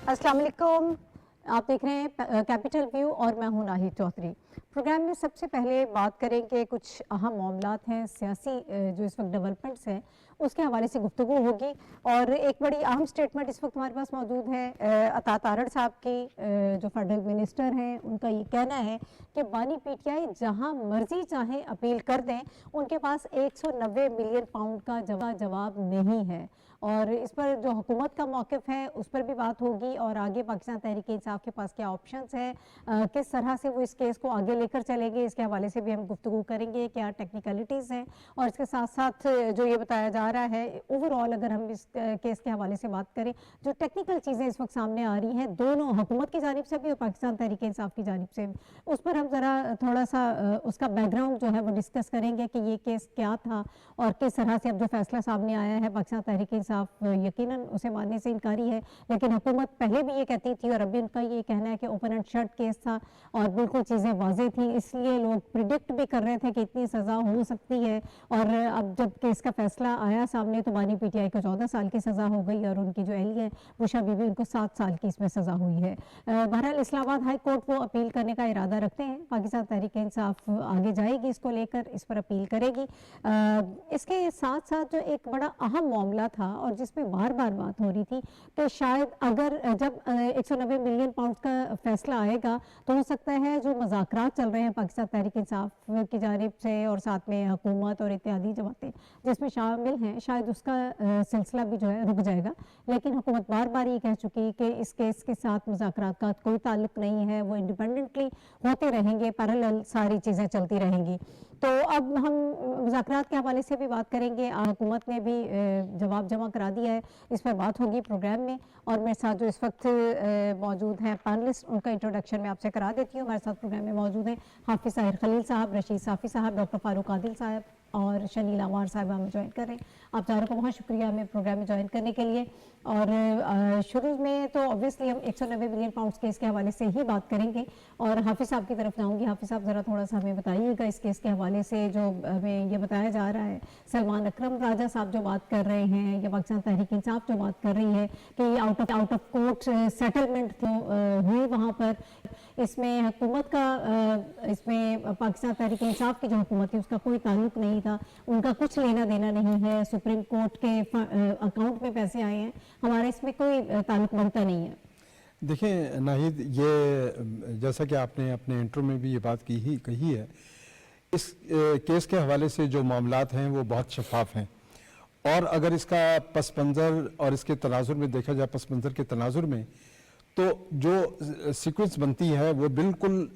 अस्सलाम वालेकुम। आप देख रहे हैं कैपिटल व्यू और मैं हूं नाहिद चौधरी। प्रोग्राम में सबसे पहले बात करेंगे कुछ अहम मामलात हैं, सियासी जो इस वक्त डेवलपमेंट्स हैं उसके हवाले से गुफ्तगू होगी। और एक बड़ी अहम स्टेटमेंट इस वक्त हमारे पास मौजूद है अता तारड़ साहब की, जो फेडरल मिनिस्टर हैं। उनका ये कहना है कि बानी पीटीआई जहां मर्जी चाहे अपील कर दें, उनके पास 190 मिलियन पाउंड का जवाब नहीं है। और इस पर जो हुकूमत का मौक़िफ़ है उस पर भी बात होगी, और आगे पाकिस्तान तहरीक इंसाफ के पास क्या ऑप्शंस हैं, किस तरह से वो इस केस को आगे लेकर चलेंगे, इसके हवाले से भी हम गुफ्तगू करेंगे, क्या टेक्निकलिटीज़ हैं। और इसके साथ साथ जो ये बताया जा रहा है ओवरऑल, अगर हम इस केस के हवाले से बात करें, जो टेक्निकल चीज़ें इस वक्त सामने आ रही हैं दोनों हुकूमत की जानिब से भी और पाकिस्तान तहरीक इंसाफ की जानिब से भी, उस पर हम ज़रा थोड़ा सा उसका बैकग्राउंड जो है वो डिस्कस करेंगे कि ये केस क्या था और किस तरह से अब जो फैसला सामने आया है। पाकिस्तान तहरीक इंसाफ यकीनन उसे मानने से इनकारी है, लेकिन हुकूमत पहले भी ये कहती थी और अभी उनका ये कहना है कि ओपन एंड शट केस था और बिल्कुल चीज़ें वाज़ेह थी, इसलिए लोग प्रिडिक्ट भी कर रहे थे कि इतनी सज़ा हो सकती है। और अब जब केस का फैसला आया सामने तो बानी पीटीआई को 14 साल की सज़ा हो गई और उनकी जो अहली है बुशा बीबी, उनको 7 साल की इसमें सज़ा हुई है। बहरहाल इस्लामाबाद हाई कोर्ट वो अपील करने का इरादा रखते हैं। पाकिस्तान तहरीक इंसाफ आगे जाएगी इसको लेकर, इस पर अपील करेगी। इसके साथ साथ जो एक बड़ा अहम मामला था और जिसमें बार बार बात हो रही थी कि शायद अगर जब 190 मिलियन पाउंड का फैसला आएगा तो हो सकता है जो मज़ाकरात चल रहे हैं पाकिस्तान तहरीक इंसाफ की जानिब से और साथ में हुकूमत और इत्यादि जमातें जिसमें शामिल हैं, शायद उसका सिलसिला भी जो है रुक जाएगा। लेकिन हुकूमत बार बार ये कह चुकी कि इस केस के साथ मज़ाकरात का कोई ताल्लुक नहीं है, वो इंडिपेंडेंटली होते रहेंगे, पैरेलल सारी चीज़ें चलती रहेंगी। तो अब हम मुज़ाकरात के हवाले से भी बात करेंगे। हुकूमत ने भी जवाब जमा करा दिया है, इस पर बात होगी प्रोग्राम में। और मेरे साथ जो इस वक्त मौजूद हैं पैनलिस्ट, उनका इंट्रोडक्शन मैं आपसे करा देती हूँ। हमारे साथ प्रोग्राम में मौजूद हैं हाफिज़ साहिर खलील साहब, रशीद साफ़ी साहब, डॉक्टर फारूक आदिल साहब और शनील अमार साहब हमें ज्वाइन कर रहे हैं। आप चारों को बहुत शुक्रिया हमें प्रोग्राम में ज्वाइन करने के लिए। और शुरू में तो ऑब्वियसली हम 190 मिलियन पाउंड्स केस के हवाले से ही बात करेंगे और हाफिज़ साहब की तरफ जाऊंगी। हाफिज़ साहब ज़रा थोड़ा सा हमें बताइएगा इस केस के हवाले से, जो हमें ये बताया जा रहा है सलमान अकरम राजा साहब जो बात कर रहे हैं या पाकिस्तान तहरीक इंसाफ जो बात कर रही है कि आउट ऑफ कोर्ट सेटलमेंट तो हुई वहाँ पर, इसमें हुकूमत का इसमें पाकिस्तान तहरीक इंसाफ की जो हुकूमत है उसका कोई ताल्लुक नहीं था, उनका कुछ लेना देना नहीं है, सुप्रीम कोर्ट के अकाउंट में पैसे आए हैं, हमारा इसमें कोई ताल्लुक बनता नहीं है। देखिए नाहिद, ये जैसा कि आपने अपने इंट्रो में भी ये बात कही है, इस केस के हवाले से जो मामलात हैं वो बहुत शफाफ हैं। और अगर इसका पस मंज़र और इसके तनाजुर में देखा जाए, पस मंज़र के तनाजुर में, तो जो सीक्वेंस बनती है वो बिल्कुल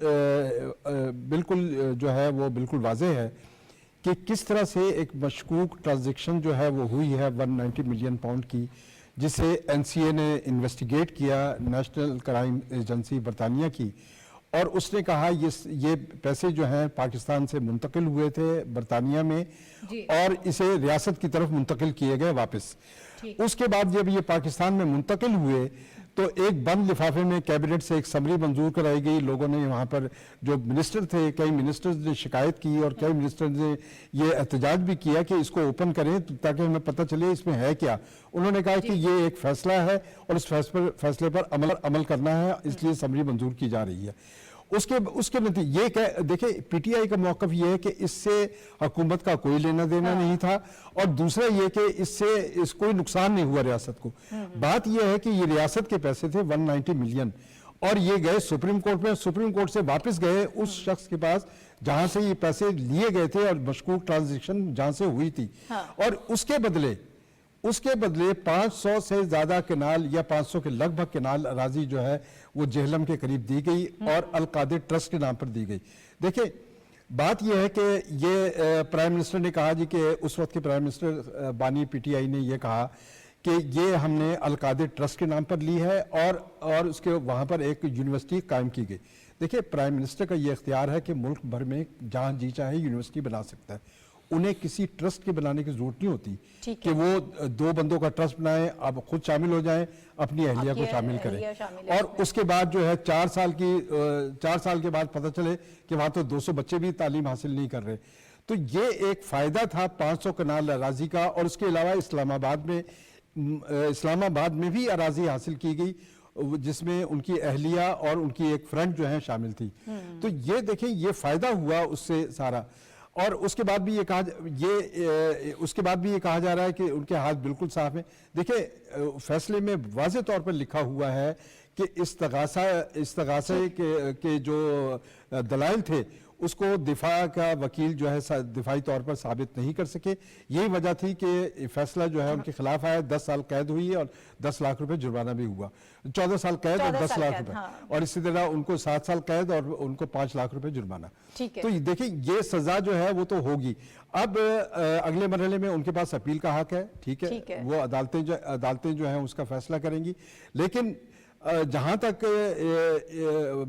जो है वो बिल्कुल वाज़ेह है कि किस तरह से एक मशकूक ट्रांजैक्शन जो है वो हुई है 190 मिलियन पाउंड की, जिसे एनसीए ने इन्वेस्टिगेट किया, नेशनल क्राइम एजेंसी बरतानिया की, और उसने कहा ये पैसे जो हैं पाकिस्तान से मुंतकिल हुए थे बरतानिया में और इसे रियासत की तरफ मुंतकिल किए गए वापस। उसके बाद जब ये पाकिस्तान में मुंतकिल हुए तो एक बंद लिफाफे में कैबिनेट से एक समरी मंजूर कराई गई। लोगों ने वहाँ पर जो मिनिस्टर थे, कई मिनिस्टर्स ने शिकायत की और कई मिनिस्टर्स ने ये एहतजाज भी किया कि इसको ओपन करें ताकि हमें पता चले इसमें है क्या। उन्होंने कहा कि ये एक फैसला है और इस फैसले पर अमल करना है, इसलिए समरी मंजूर की जा रही है। उसके नतीजे ये देखिए, पीटीआई का मौक़िफ़ ये है कि इससे हुकूमत का कोई लेना देना नहीं था, और दूसरा ये कि इससे कोई नुकसान नहीं हुआ रियासत को। बात ये है कि ये रियासत के पैसे थे 190 मिलियन और ये गए सुप्रीम कोर्ट में, सुप्रीम कोर्ट से वापस गए उस शख्स के पास जहां से ये पैसे लिए गए थे और मशकूक ट्रांजैक्शन जहां से हुई थी। और उसके बदले 500 से ज्यादा केनाल या 500 के लगभग केनाल अराजी जो है वो जेहलम के करीब दी गई और अल कादिर ट्रस्ट के नाम पर दी गई। देखिए बात यह है कि ये प्राइम मिनिस्टर ने कहा जी कि उस वक्त के प्राइम मिनिस्टर बानी पीटीआई ने यह कहा कि ये हमने अल कादिर ट्रस्ट के नाम पर ली है और उसके वहाँ पर एक यूनिवर्सिटी कायम की गई। देखिए प्राइम मिनिस्टर का ये इख्तियार है कि मुल्क भर में जहाँ जी चाहे यूनिवर्सिटी बना सकता है, उन्हें किसी ट्रस्ट के बनाने की जरूरत नहीं होती कि वो 2 बंदों का ट्रस्ट बनाएं, अब खुद शामिल हो जाएं, अपनी अहलिया को शामिल करें और उसके बाद जो है 4 साल के बाद पता चले कि वहां तो 200 बच्चे भी तालीम हासिल नहीं कर रहे। तो ये एक फायदा था 500 कनाल अराजी का। और उसके अलावा इस्लामाबाद में भी अराजी हासिल की गई جس میں ان کی اہلیہ اور ان کی ایک فرینڈ جو ہیں شامل تھی. تو یہ دیکھیں یہ فائدہ ہوا اس سے سارا. اور اس کے بعد بھی یہ کہا جا رہا ہے کہ ان کے ہاتھ بالکل صاف ہیں. دیکھیں فیصلے میں واضح طور پر لکھا ہوا ہے کہ استغاثے کے جو دلائل تھے اس کو دفاع کا وکیل جو ہے دفاعی طور پر ثابت نہیں کر سکے. یہی وجہ تھی کہ فیصلہ جو ہے ان کے خلاف آیا. 10 سال قید ہوئی ہے اور 10 لاکھ روپے جرمانہ بھی ہوا. 14 سال قید اور 10 لاکھ روپے, اور اسی طرح ان کو 7 سال قید اور ان کو 5 لاکھ روپے جرمانہ. تو دیکھیں یہ سزا جو ہے وہ تو ہوگی. اب اگلے مرحلے میں ان کے پاس اپیل کا حق ہے, ٹھیک ہے, وہ عدالتیں جو ہیں اس کا فیصلہ کریں گی. لیکن جہاں تک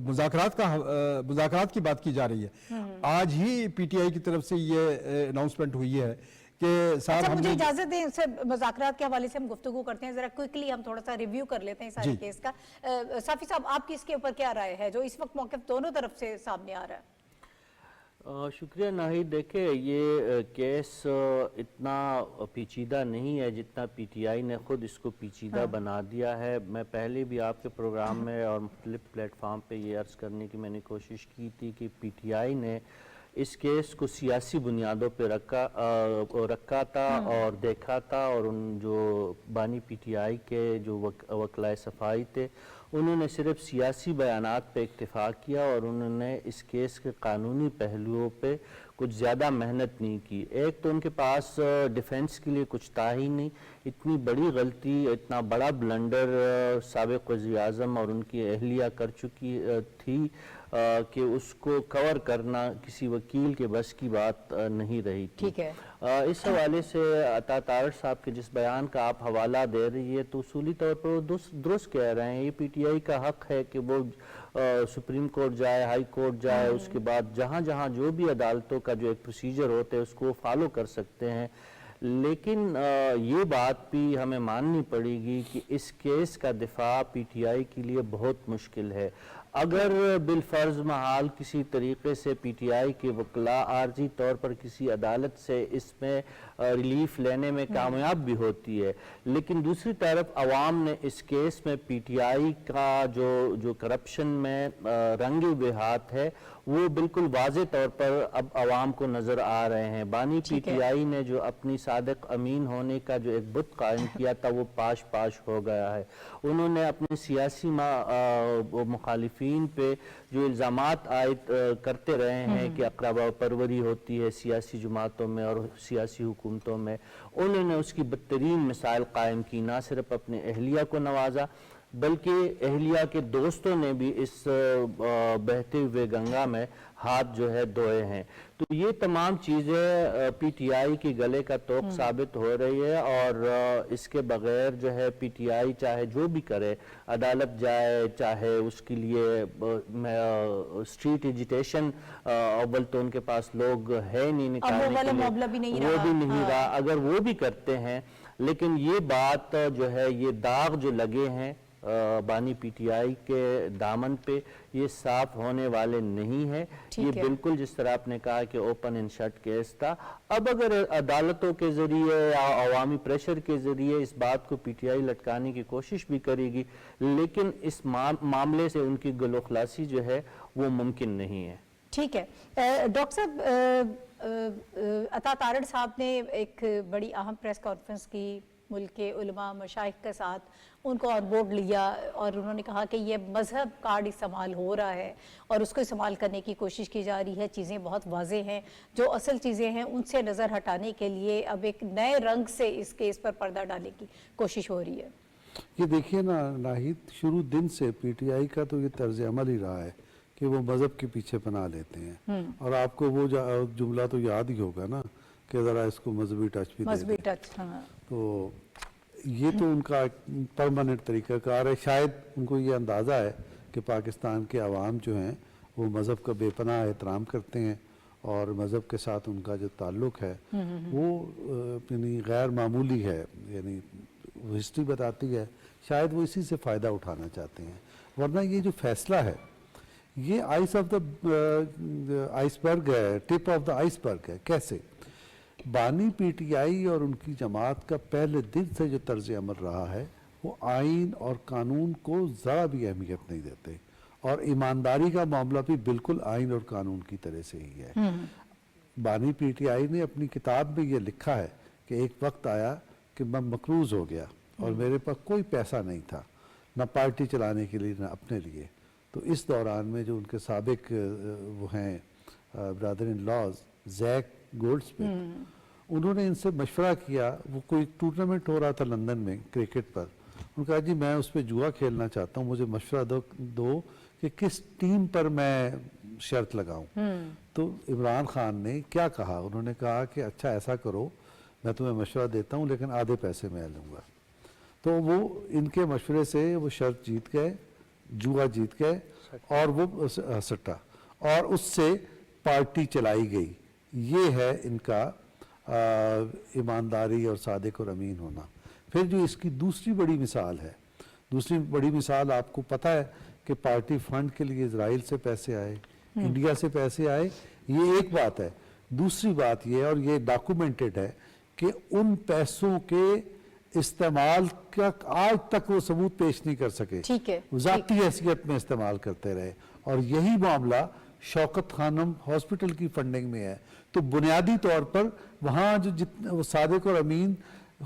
مذاکرات کی بات کی جا رہی ہے, آج ہی پی ٹی آئی کی طرف سے یہ اناؤنسمنٹ ہوئی ہے کہ صاحب مجھے اجازت دیں, مذاکرات کے حوالے سے ہم گفتگو کرتے ہیں, ذرا کوئکلی ہم تھوڑا سا ریویو کر لیتے ہیں سارے کیس کا. صافی صاحب آپ کی اس کے اوپر کیا رائے ہے جو اس وقت موقف دونوں طرف سے سامنے آ رہا ہے؟ شکریہ ناہید. دیکھیں یہ کیس اتنا پیچیدہ نہیں ہے جتنا پی ٹی آئی نے خود اس کو پیچیدہ بنا دیا ہے. میں پہلے بھی آپ کے پروگرام میں اور مختلف پلیٹ فارم پہ یہ عرض کرنے کی میں نے کوشش کی تھی کہ پی ٹی آئی نے اس کیس کو سیاسی بنیادوں پہ رکھا تھا اور دیکھا تھا, اور ان جو بانی پی ٹی آئی کے جو وکلائے صفائی تھے انہوں نے صرف سیاسی بیانات پہ اکتفا کیا اور انہوں نے اس کیس کے قانونی پہلوؤں پہ کچھ زیادہ محنت نہیں کی. ایک تو ان کے پاس ڈیفنس کے لیے کچھ تھا ہی نہیں. اتنی بڑی غلطی, اتنا بڑا بلنڈر سابق وزیر اعظم اور ان کی اہلیہ کر چکی تھی کہ اس کو کور کرنا کسی وکیل کے بس کی بات نہیں رہی تھی. ٹھیک ہے, اس حوالے سے عطا طارڑ صاحب کے جس بیان کا آپ حوالہ دے رہی ہے تو اصولی طور پر وہ درست کہہ رہے ہیں. یہ پی ٹی آئی کا حق ہے کہ وہ سپریم کورٹ جائے, ہائی کورٹ جائے, اس کے بعد جہاں جو بھی عدالتوں کا جو ایک پروسیجر ہوتے ہے اس کو فالو کر سکتے ہیں. لیکن یہ بات بھی ہمیں ماننی پڑے گی کہ اس کیس کا دفاع پی ٹی آئی کے لیے بہت مشکل ہے. اگر بالفرض محال کسی طریقے سے پی ٹی آئی کے وکلاء عارضی طور پر کسی عدالت سے اس میں ریلیف لینے میں کامیاب بھی ہوتی ہے, لیکن دوسری طرف عوام نے اس کیس میں پی ٹی آئی کا جو کرپشن میں رنگے ہوئے ہاتھ ہے وہ بالکل واضح طور پر اب عوام کو نظر آ رہے ہیں. بانی پی ٹی آئی نے جو اپنی صادق امین ہونے کا جو ایک بت قائم کیا تھا وہ پاش ہو گیا ہے. انہوں نے اپنے سیاسی مخالفین پہ جو الزامات عائد کرتے رہے ہیں کہ اقربا پروری ہوتی ہے سیاسی جماعتوں میں اور سیاسی حکومتوں میں, انہوں نے اس کی بدترین مثال قائم کی. نہ صرف اپنے اہلیہ کو نوازا بلکہ اہلیہ کے دوستوں نے بھی اس بہتے ہوئے گنگا میں ہاتھ جو ہے دھوئے ہیں. تو یہ تمام چیزیں پی ٹی آئی کے گلے کا توق ثابت ہو رہی ہے, اور اس کے بغیر جو ہے پی ٹی آئی چاہے جو بھی کرے, عدالت جائے, چاہے اس کے لیے اسٹریٹ ایجیٹیشن, اول تو ان کے پاس لوگ ہے نہیں نکالنے کے لیے, وہ بھی نہیں رہا اگر وہ بھی کرتے ہیں. لیکن یہ بات جو ہے, یہ داغ جو لگے ہیں بانی پی ٹی آئی کے دامن پہ, یہ صاف ہونے والے نہیں ہیں. یہ بالکل جس طرح آپ نے کہا کہ اوپن اینڈ شٹ کیس تھا. اب اگر عدالتوں کے ذریعے یا عوامی پریشر کے ذریعے اس بات کو پی ٹی آئی لٹکانے کی کوشش بھی کرے گی, لیکن اس معاملے سے ان کی گلو خلاصی جو ہے وہ ممکن نہیں ہے. ٹھیک ہے. ڈاکٹر صاحب, عطا طارڑ صاحب نے ایک بڑی اہم پریس کانفرنس کی, ملک کے علماء مشائخ کے ساتھ ان کو آن بورڈ لیا, اور انہوں نے کہا کہ یہ مذہب کارڈ استعمال ہو رہا ہے اور اس کو استعمال کرنے کی کوشش کی جا رہی ہے. چیزیں بہت واضح ہیں, جو اصل چیزیں ہیں ان سے نظر ہٹانے کے لیے اب ایک نئے رنگ سے اس کیس پر پردہ ڈالنے کی کوشش ہو رہی ہے. یہ دیکھیے نا ناہید, شروع دن سے پی ٹی آئی کا تو یہ طرز عمل ہی رہا ہے کہ وہ مذہب کے پیچھے پناہ لیتے ہیں. اور آپ کو وہ جملہ تو یاد ہی ہوگا نا کہ ذرا اس کو مذہبی ٹچ بھی دے دیں. تو یہ تو ان کا پرماننٹ طریقہ کار ہے. شاید ان کو یہ اندازہ ہے کہ پاکستان کے عوام جو ہیں وہ مذہب کا بے پناہ احترام کرتے ہیں, اور مذہب کے ساتھ ان کا جو تعلق ہے وہ یعنی غیر معمولی ہے, یعنی ہسٹری بتاتی ہے. شاید وہ اسی سے فائدہ اٹھانا چاہتے ہیں, ورنہ یہ جو فیصلہ ہے یہ آئس آف دا آئس برگ ہے, ٹپ آف دا آئس برگ ہے. کیسے؟ بانی پی ٹی آئی اور ان کی جماعت کا پہلے دن سے جو طرز عمل رہا ہے वो आइन और कानून को ज़रा भी अहमियत नहीं देते, और ईमानदारी का मामला भी बिल्कुल आइन और कानून की तरह से ही है। बानी पीटीआई ने अपनी किताब में ये लिखा है कि एक वक्त आया कि मैं मकरूज़ हो गया और मेरे पास कोई पैसा नहीं था, ना पार्टी चलाने के लिए ना अपने लिए। तो इस दौरान में जो उनके साबिक वो हैं brother in laws Zac Goldsmith, उन्होंने इनसे मशवरा किया। वो कोई टूर्नामेंट हो रहा था लंदन में क्रिकेट पर, उन्होंने कहा जी मैं उस पर जुआ खेलना चाहता हूँ, मुझे मशवरा दो कि किस टीम पर मैं शर्त लगाऊं। तो इमरान खान ने क्या कहा, उन्होंने कहा कि अच्छा ऐसा करो, मैं तुम्हें मशवरा देता हूँ लेकिन आधे पैसे मैं लूँगा। तो वो इनके मशवरे से वो शर्त जीत गए, जुआ जीत गए, और वो सट्टा, और उससे पार्टी चलाई गई। ये है इनका ईमानदारी और सादिक और अमीन होना। फिर जो इसकी दूसरी बड़ी मिसाल है, दूसरी बड़ी मिसाल आपको पता है कि पार्टी फंड के लिए इजराइल से पैसे आए, इंडिया से पैसे आए, ये एक बात है। दूसरी बात ये, और ये डॉक्यूमेंटेड है, कि उन पैसों के इस्तेमाल का आज तक वो सबूत पेश नहीं कर सके, ठीक है, ज़ाती हैसियत में इस्तेमाल करते रहे। और यही मामला शौकत खानम हॉस्पिटल की फंडिंग में है। तो बुनियादी तौर पर वहाँ जो जितने वो सादिक और अमीन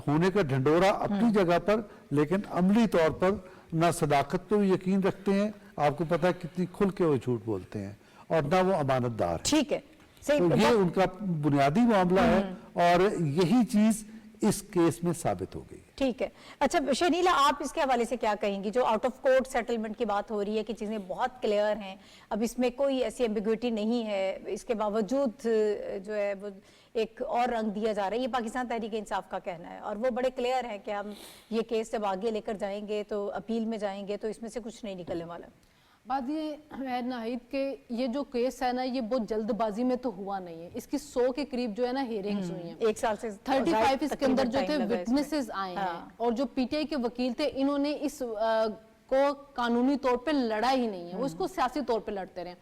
होने का ढंडोरा अपनी जगह पर, लेकिन अमली तौर पर ना सदाकत पे वो यकीन रखते हैं, आपको पता है कितनी खुल के वो झूठ बोलते हैं, और ना वो अमानतदार है। ठीक है, सही। तो ये उनका बुनियादी मामला है, और यही चीज इस केस में साबित हो गई। ठीक है। अच्छा शनीला, आप इसके हवाले से क्या कहेंगी? जो आउट ऑफ कोर्ट सेटलमेंट की बात हो रही है कि चीज़ें बहुत क्लियर हैं, अब इसमें कोई ऐसी एम्बिग्विटी नहीं है, इसके बावजूद जो है वो एक और रंग दिया जा रहा है, ये पाकिस्तान तहरीक इंसाफ का कहना है, और वो बड़े क्लियर है कि हम ये केस जब आगे लेकर जाएंगे तो अपील में जाएंगे तो इसमें से कुछ नहीं निकलने वाला। बात ये है नाहिद के ये जो केस है ना, ये बहुत जल्दबाजी में तो हुआ नहीं है। इसकी 100 के करीब जो है ना हियरिंग्स हुई हैं, 1 साल से 35 इसके अंदर जो थे तकरीबन विटनेसेस आए हैं, हाँ। और जो पीटीआई के वकील थे इन्होंने इस को कानूनी तौर पे लड़ा ही नहीं है, वो इसको सियासी तौर पे लड़ते रहे।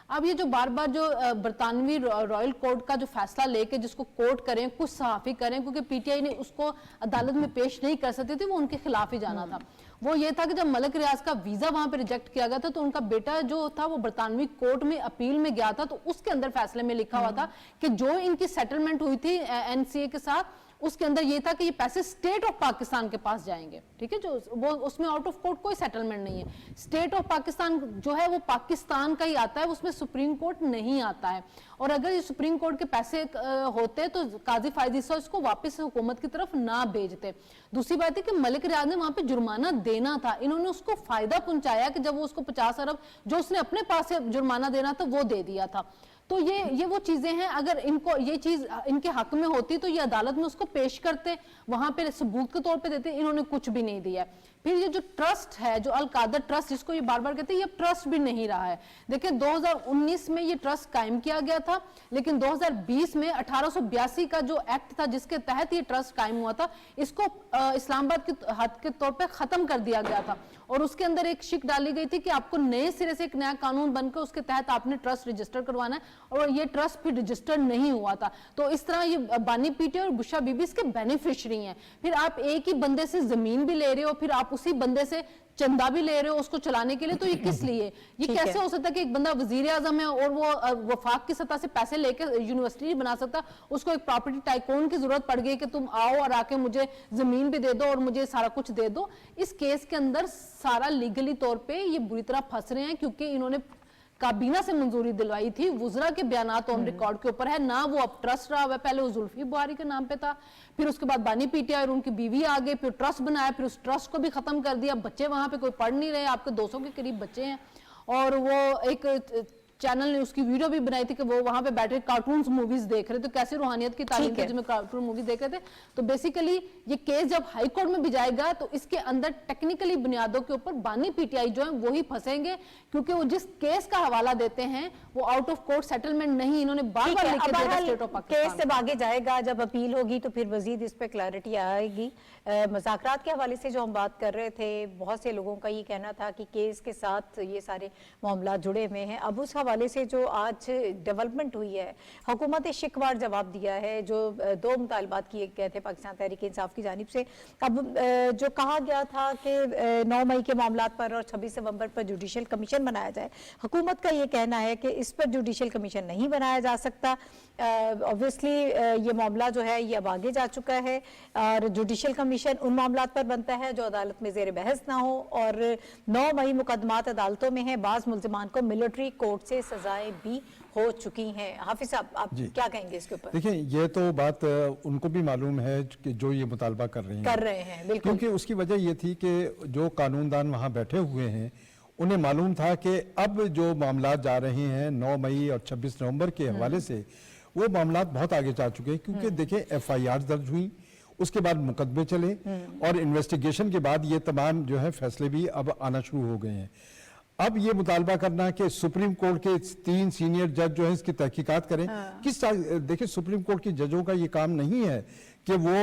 अब ये जो बार बार जो बरतानवी रॉयल कोर्ट का जो फैसला लेके जिसको कोर्ट करें, कुछ सहाफी करें, क्योंकि पीटीआई ने उसको अदालत में पेश नहीं कर सकती थी, वो उनके खिलाफ ही जाना था। वो ये था कि जब मलिक रियाज का वीजा वहां पे रिजेक्ट किया गया था, तो उनका बेटा जो था वो बरतानवी कोर्ट में अपील में गया था, तो उसके अंदर फैसले में लिखा हुआ था कि जो इनकी सेटलमेंट हुई थी एनसीए के साथ, उसके अंदर ये था कि ये पैसे स्टेट ऑफ पाकिस्तान के पास जाएंगे। ठीक है, जो वो उसमें आउट ऑफ कोर्ट कोई सेटलमेंट नहीं है। स्टेट ऑफ पाकिस्तान जो है वो पाकिस्तान का ही आता है, उसमें सुप्रीम कोर्ट नहीं आता है। और अगर ये सुप्रीम कोर्ट के पैसे होते तो काजी फायदी साहब इसको वापस हुकूमत की तरफ ना भेजते। दूसरी बात है कि मलिक रियाज ने वहां पे जुर्माना देना था, इन्होंने उसको फायदा पहुंचाया कि जब वो उसको 50 अरब जो उसने अपने पास से जुर्माना देना था वो दे दिया था। तो ये वो चीजें हैं, अगर इनको ये चीज इनके हक में होती तो ये अदालत में उसको पेश करते, वहां पे सबूत के तौर पे देते, इन्होंने कुछ भी नहीं दिया। फिर ये जो ट्रस्ट है, जो अल कादर ट्रस्ट जिसको ये बार बार कहते हैं, ये ट्रस्ट भी नहीं रहा है। देखिए 2019 में ये ट्रस्ट कायम किया गया था, लेकिन 2020 में 1882 का जो एक्ट था जिसके तहत ये ट्रस्ट कायम हुआ था, इसको इस्लामाबाद के हद के तौर पे खत्म कर दिया गया था, और उसके अंदर एक शिक डाली गई थी कि आपको नए सिरे से एक नया कानून बनकर उसके तहत आपने ट्रस्ट रजिस्टर करवाना है, और ये ट्रस्ट फिर रजिस्टर नहीं हुआ था। तो इस तरह ये बानी पीटीआई और बुशरा बीबी इसके बेनिफिशियरी हैं। फिर आप एक ही बंदे से जमीन भी ले रहे हो, फिर आप उसी बंदे से चंदा भी ले रहे हो उसको चलाने के लिए, तो ये किस लिए? ये कैसे हो सकता है कि एक बंदा वजीर आजम है और वो वफाक की सतह से पैसे लेकर यूनिवर्सिटी बना सकता, उसको एक प्रॉपर्टी टाइकून की जरूरत पड़ गई कि तुम आओ और आके मुझे जमीन भी दे दो और मुझे सारा कुछ दे दो। इस केस के अंदर सारा लीगली तौर पे ये बुरी तरह फंस रहे हैं, क्योंकि इन्होंने काबीना से मंजूरी दिलवाई थी, वुजरा के बयानात ऑन रिकॉर्ड के ऊपर है ना, वो अब ट्रस्ट रहा हुआ है। पहले वो जुल्फी बुखारी के नाम पे था, फिर उसके बाद बानी पीटीआई और उनकी बीवी आ गए, फिर ट्रस्ट बनाया, फिर उस ट्रस्ट को भी खत्म कर दिया। बच्चे वहां पे कोई पढ़ नहीं रहे, आपके 200 के करीब बच्चे हैं, और वो एक चैनल ने उसकी वीडियो भी बनाई थी कि वो वहां पे बैठे कार्टून्स मूवीज देख रहे थे, तो कैसी रूहानियत की तालीम थी जिसमें कार्टून मूवीज देख रहे थे। तो बेसिकली ये केस जब हाई कोर्ट में भी जाएगा तो इसके अंदर टेक्निकली बुनियादों के ऊपर बानी पीटीआई जो है वो ही फंसेंगे, क्योंकि वो जिस केस का हवाला देते हैं वो आउट ऑफ कोर्ट सेटलमेंट नहीं, इन्होंने बार बार लिख के दिया स्टेट ऑफ पाकिस्तान। केस जब आगे जाएगा, जब अपील होगी तो फिर मजीद इस पे क्लैरिटी आएगी। मज़ाकरात के हवाले से जो हम बात कर रहे थे, बहुत से लोगों का ये कहना था कि केस के साथ ये सारे मामला जुड़े हुए हैं। अब उस हवाले हवाले से जो आज डेवलपमेंट हुई है, हुकूमत ने शिकवार जवाब दिया है, जो 2 मुतालबात किए गए थे पाकिस्तान तहरीक इंसाफ की जानिब से। अब जो कहा गया था कि 9 मई के मामलात पर और 26 नवंबर पर जुडिशल कमीशन बनाया जाए, हुकूमत का ये कहना है कि इस पर जुडिशल कमीशन नहीं बनाया जा सकता। ऑब्वियसली ये मामला जो है ये अब आगे जा चुका है और जुडिशल कमीशन उन मामलात पर बनता है जो अदालत में ज़ेर बहस ना हो, और 9 मई मुकदमात अदालतों में है, बाज़ मुल्ज़िमान को मिलिट्री कोर्ट से सजाएं भी हो चुकी हैं। हाफिज साहब, आप क्या कहेंगे इसके ऊपर? देखिए, ये तो बात उनको भी मालूम है कि जो ये मुतालबा कर रहे हैं बिल्कुल। क्योंकि उसकी वजह ये थी कि जो कानूनदान वहाँ बैठे हुए हैं उन्हें मालूम था कि अब जो मामला जा रहे हैं 9 मई और 26 नवंबर के हवाले से, वो मामला बहुत आगे जा चुके हैं। क्योंकि देखिए, FIR दर्ज हुई, उसके बाद मुकदमे चले और इन्वेस्टिगेशन के बाद ये तमाम जो है फैसले भी अब आना शुरू हो गए हैं। अब ये मुतालबा करना कि सुप्रीम कोर्ट के 3 सीनियर जज जो है इसकी तहकीकात करें, देखिए, सुप्रीम कोर्ट के जजों का ये काम नहीं है कि वो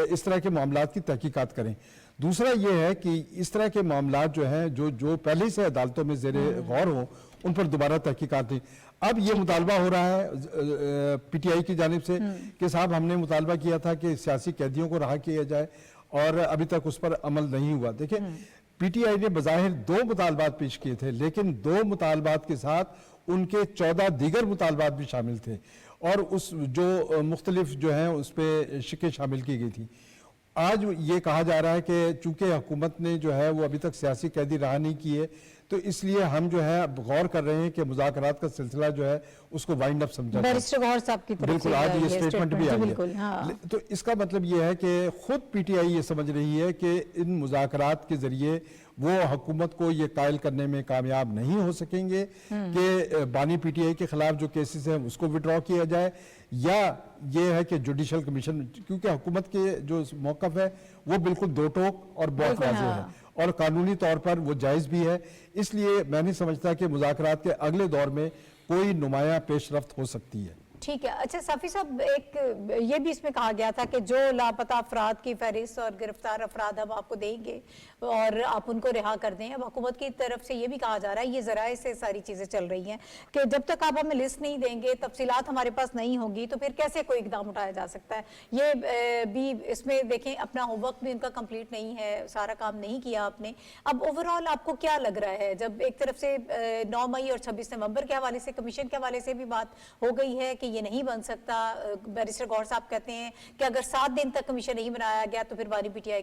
इस तरह के मामलात की तहकीकात करें। दूसरा ये है कि इस तरह के मामलात जो हैं, जो पहले से अदालतों में ज़ेरे गौर हो, उन पर दोबारा तहकीकात नहीं। अब ये मुतालबा हो रहा है PTI की जानिब से कि साहब, हमने मुतालबा किया था कि सियासी कैदियों को रहा किया जाए और अभी तक उस पर अमल नहीं हुआ। देखिए, PTI ने बज़ाहिर 2 मुतालबात पेश किए थे, लेकिन 2 मुतालबात के साथ उनके 14 दीगर मुतालबात भी शामिल थे और उस जो मुख्तलिफ जो हैं उस पर शिकें शामिल की गई थी। आज ये कहा जा रहा है कि चूंकि हुकूमत ने जो है वो अभी तक सियासी कैदी रहा नहीं किए, तो इसलिए हम जो है अब गौर कर रहे हैं कि मुज़ाकरात का सिलसिला जो है उसको वाइंड अप समझा जाए। बैरिस्टर गौहर साहब की तरफ बिल्कुल, से आज ये स्टेटमेंट भी आई बिल्कुल, है। हाँ। तो इसका मतलब ये है कि खुद PTI ये समझ रही है कि इन मुज़ाकरात के जरिए वो हुकूमत को ये कायल करने में कामयाब नहीं हो सकेंगे कि बानी PTI के खिलाफ जो केसेस हैं उसको विड्रॉ किया जाए, या ये है कि जुडिशल कमीशन, क्योंकि हुकूमत के जो मौक़िफ़ है वो बिल्कुल दो टोक और बहुत वाज़ेह है और कानूनी तौर पर वो जायज़ भी है। इसलिए मैं नहीं समझता कि मुज़ाकरात के अगले दौर में कोई नुमाया पेशरफ्त हो सकती है। ठीक है। अच्छा साफी साहब, एक ये भी इसमें कहा गया था कि जो लापता अफराद की फहरिस्त और गिरफ्तार अफराद हम आपको देंगे और आप उनको रिहा कर दें। अब हुकूमत की तरफ से ये भी कहा जा रहा है, ये ज़राए से सारी चीज़ें चल रही हैं कि जब तक आप हमें लिस्ट नहीं देंगे, तफसीलात हमारे पास नहीं होगी, तो फिर कैसे कोई इकदाम उठाया जा सकता है। ये भी इसमें देखें, अपना होमवर्क भी उनका कंप्लीट नहीं है, सारा काम नहीं किया आपने। अब ओवरऑल आपको क्या लग रहा है, जब एक तरफ से 9 मई और 26 नवंबर के हवाले से, कमीशन के हवाले से भी बात हो गई है कि ये नहीं बन सकता, बैरिस्टर गौहर साहब कहते हैं कि अगर 7 दिन तक कमीशन नहीं बनाया गया तो फिर बानी PTI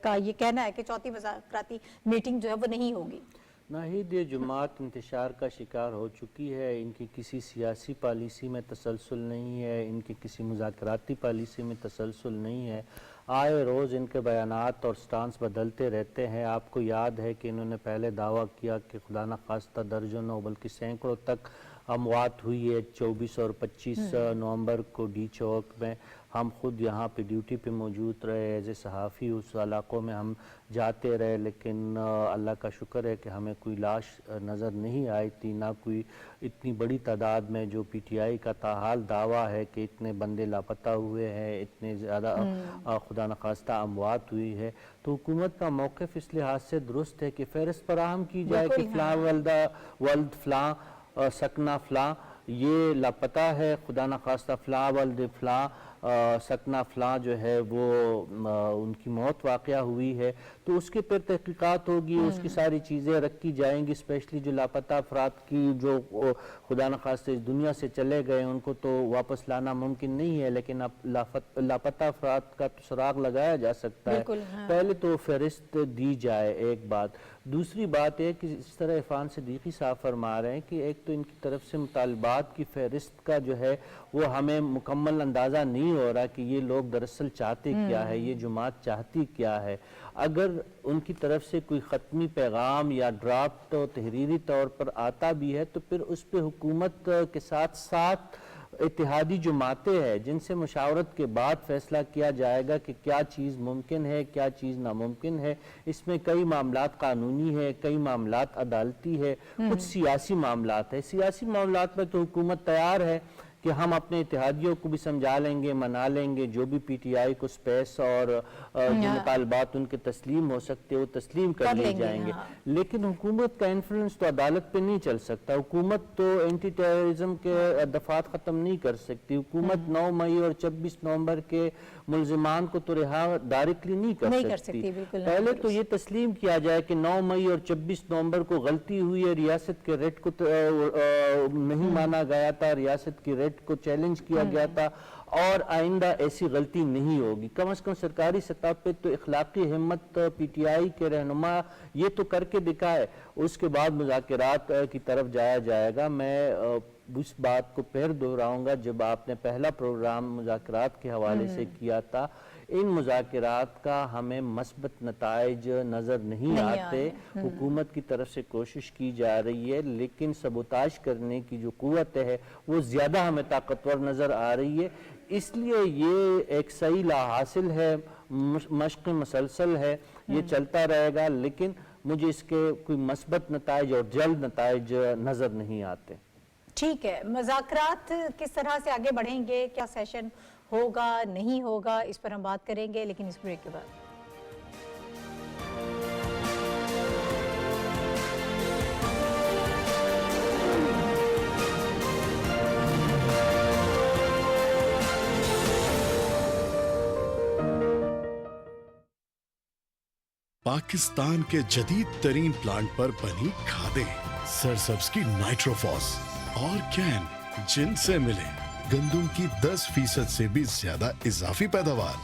का ये कहना है कि चौथी मुज़ाकराती मीटिंग जो है वो नहीं होगी। नाहिद, ये जमात इंतशार का शिकार हो चुकी है। इनकी किसी सियासी पॉलिसी में तसलसल नहीं है, इनकी किसी मुज़ाकराती पॉलिसी में तसलसल नहीं है। आए रोज़ इनके बयानात और स्टांस बदलते रहते हैं। आपको याद है कि इन्होंने पहले दावा किया कि खुदा न खास्ता दर्जनों बल्कि सैकड़ों तक अमवात हुई है। 24 और 25 नवंबर को डी चौक में हम खुद यहाँ पे ड्यूटी पे मौजूद रहे एज ए सहाफ़ी, उस इलाक़ों में हम जाते रहे, लेकिन अल्लाह का शुक्र है कि हमें कोई लाश नज़र नहीं आई थी, ना कोई इतनी बड़ी तादाद में जो PTI का ताहाल दावा है कि इतने बंदे लापता हुए हैं, इतने ज़्यादा खुदा न खास्ता अमवात हुई है। तो हुकूमत का मौक़िफ़ इस लिहाज से दुरुस्त है कि फ़हरिस्त फराहम की जाए कि फ़लाँ वल्द फ़लाँ सकना फ़लाँ ये लापता है, खुदा न खास्ता फ़लाँ वल्द फ़लाँ सकना फ़लाँ जो है वो उनकी मौत वाक़या हुई है, तो उसके पर तहकीकात होगी, उसकी सारी चीज़ें रखी जाएंगी। स्पेशली जो लापता अफराद की जो खुदा न खास्ता इस दुनिया से चले गए उनको तो वापस लाना मुमकिन नहीं है, लेकिन अब लापता अफराद का तो सुराग लगाया जा सकता है। पहले तो फहरिस्त दी जाए, एक बात। दूसरी बात है कि इस तरह इरफान सिद्दीकी साहब फरमा रहे हैं कि एक तो इनकी तरफ से मुतालबात की फहरिस्त का जो है वो हमें मुकम्मल अंदाज़ा नहीं हो रहा कि ये लोग दरअसल चाहते क्या है, ये जमात चाहती क्या है। अगर उनकी तरफ से कोई ख़त्मी पैगाम या ड्राफ्ट तहरीरी तौर पर आता भी है तो फिर उस पर हुकूमत के साथ साथ इत्तेहादी जमातें हैं जिनसे मुशावरत के बाद फैसला किया जाएगा कि क्या चीज़ मुमकिन है, क्या चीज़ नामुमकिन है। इसमें कई मामलात कानूनी है, कई मामलात अदालती है, कुछ सियासी मामलात है। सियासी मामलात में तो हुकूमत तैयार है کہ ہم اپنے اتحادیوں کو بھی سمجھا لیں گے, منا لیں گے, جو بھی پی ٹی آئی کو سپیس اور جو مطالبات ان کے تسلیم ہو سکتے وہ تسلیم کر لیے جائیں گے. لیکن حکومت کا انفلوئنس تو عدالت پہ نہیں چل سکتا. حکومت تو اینٹی ٹیررزم کے دفعات ختم نہیں کر سکتی. حکومت 9 مئی اور 26 نومبر کے ملزمان کو تو رہا ڈائریکٹلی نہیں کر سکتی. پہلے تو یہ تسلیم کیا جائے کہ 9 مئی اور 26 نومبر کو غلطی ہوئی ہے, ریاست کے ریٹ کو نہیں مانا گیا تھا, ریاست کی ریٹ کو چیلنج کیا گیا تھا, اور آئندہ ایسی غلطی نہیں ہوگی. کم از کم سرکاری سطح پہ تو اخلاقی ہمت پی ٹی آئی کے رہنما یہ تو کر کے دکھائے, اس کے بعد مذاکرات کی طرف جایا جائے گا. میں اس بات کو پھر دہراؤں گا, جب آپ نے پہلا پروگرام مذاکرات کے حوالے سے کیا تھا, ان مذاکرات کا ہمیں مثبت نتائج نظر نہیں آتے. حکومت کی طرف سے کوشش کی جا رہی ہے, لیکن سبوتاژ کرنے کی جو قوت ہے وہ زیادہ ہمیں طاقتور نظر آ رہی ہے. اس لیے یہ ایک صحیح لا حاصل ہے, مشق مسلسل ہے, یہ چلتا رہے گا, لیکن مجھے اس کے کوئی مثبت نتائج اور جلد نتائج نظر نہیں آتے. ٹھیک ہے, مذاکرات کس طرح سے آگے بڑھیں گے, کیا سیشن ہوگا نہیں ہوگا, اس پر ہم بات کریں گے, لیکن اس بریک کے بعد. پاکستان کے جدید ترین پلانٹ پر بنی کھادیں, سرسبز کی نائٹروفاس اور کین, جن سے ملے گندم کی 10% سے بھی زیادہ اضافی پیداوار.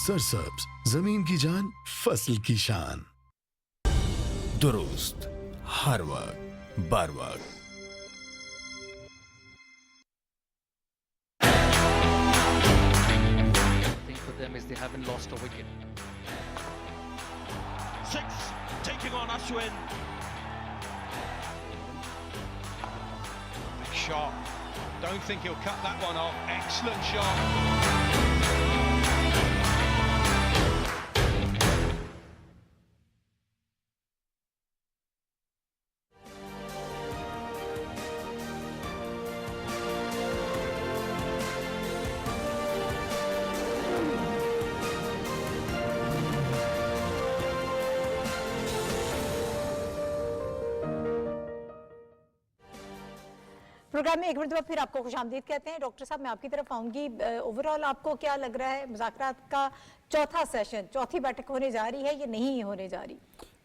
سرسبز, زمین کی جان, فصل کی شان. درست ہر وقت بر وقت. They haven't lost a wicket. 6 taking on Ashwin. Big shot. Don't think he'll cut that one off. Excellent shot. Programme میں ایک مرتبہ پھر آپ کو خوش آمدید کہتے ہیں. ڈاکٹر صاحب, میں آپ کی طرف آؤں گی. اوورآل آپ کو کیا لگ رہا ہے, مذاکرات کا چوتھا سیشن, چوتھی بیٹھک ہونے جا رہی ہے یا نہیں ہونے جا رہی؟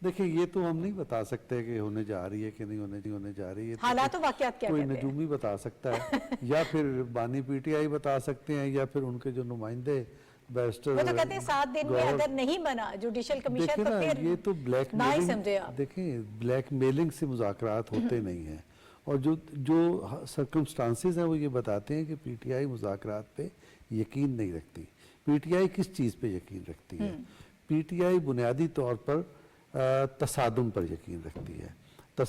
دیکھیں, یہ تو ہم نہیں بتا سکتے کہ ہونے جا رہی ہے کہ نہیں ہونے جا رہی ہے. حالات و واقعات کیا کوئی کہتے ہیں؟ نجومی بتا سکتا ہے, یا پھر بانی پی ٹی آئی بتا سکتے ہیں, یا پھر ان کے جو نمائندے بیرسٹر, وہ تو کہتے ہیں 7 دن میں اگر نہیں بنا جوڈیشل کمیشن تو پھر یہ تو بلیک نہ ہی میلنگ, سمجھے آپ. دیکھیں بلیک میلنگ سے مذاکرات ہوتے نہیں ہیں, اور جو سرکمسٹانسز ہیں وہ یہ بتاتے ہیں کہ پی ٹی آئی مذاکرات پہ یقین نہیں رکھتی. پی ٹی آئی کس چیز پہ یقین رکھتی ہے؟ پی ٹی آئی بنیادی طور پر تصادم پر یقین رکھتی ہے,